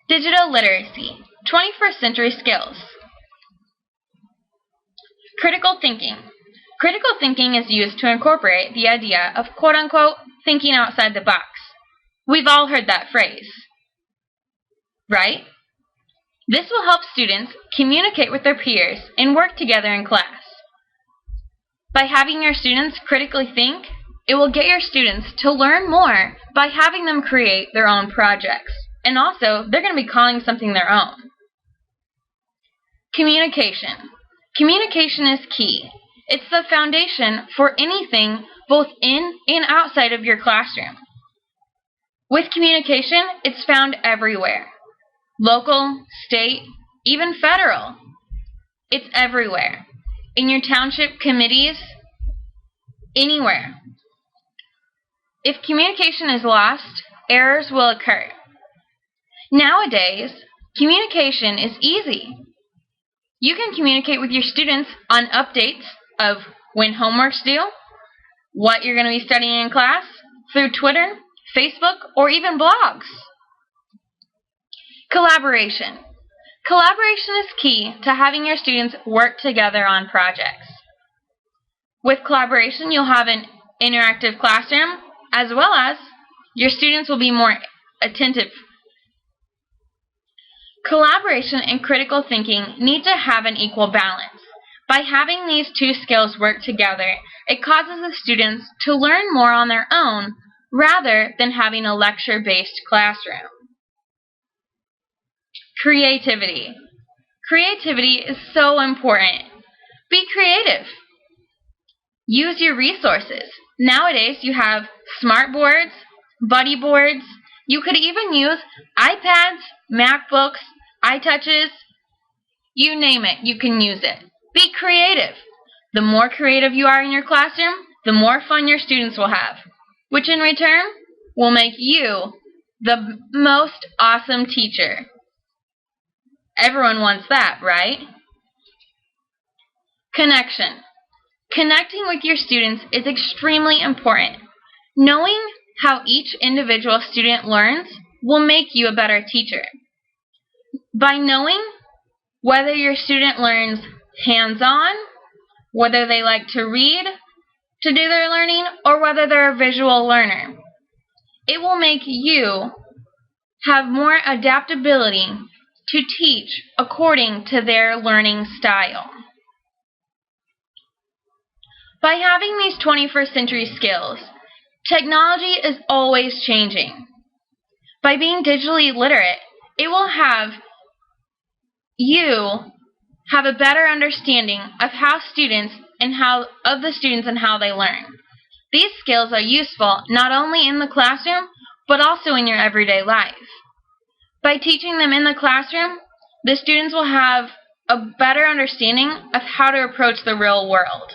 Digital literacy, 21st century skills. Critical thinking. Critical thinking is used to incorporate the idea of quote-unquote thinking outside the box. We've all heard that phrase, right? This will help students communicate with their peers and work together in class. By having your students critically think, it will get your students to learn more by having them create their own projects. And also, they're going to be calling something their own. Communication. Communication is key. It's the foundation for anything both in and outside of your classroom. With communication, it's found everywhere. Local, state, even federal. It's everywhere. In your township committees, anywhere. If communication is lost, errors will occur. Nowadays, communication is easy. You can communicate with your students on updates of when homework's due, what you're going to be studying in class, through Twitter, Facebook, or even blogs. Collaboration. Collaboration is key to having your students work together on projects. With collaboration, you'll have an interactive classroom, as well as your students will be more attentive. Collaboration and critical thinking need to have an equal balance. By having these two skills work together, it causes the students to learn more on their own rather than having a lecture-based classroom. Creativity. Creativity is so important. Be creative. Use your resources. Nowadays, you have smart boards, buddy boards. You could even use iPads, MacBooks, iTouches. You name it, you can use it. Be creative. The more creative you are in your classroom, the more fun your students will have, which in return will make you the most awesome teacher. Everyone wants that, right? Connection. Connecting with your students is extremely important. Knowing how each individual student learns will make you a better teacher. By knowing whether your student learns hands-on, whether they like to read to do their learning, or whether they're a visual learner, it will make you have more adaptability to teach according to their learning style. By having these 21st century skills, technology is always changing. By being digitally literate, it will have you have a better understanding of the students and how they learn. These skills are useful not only in the classroom, but also in your everyday life. By teaching them in the classroom, the students will have a better understanding of how to approach the real world.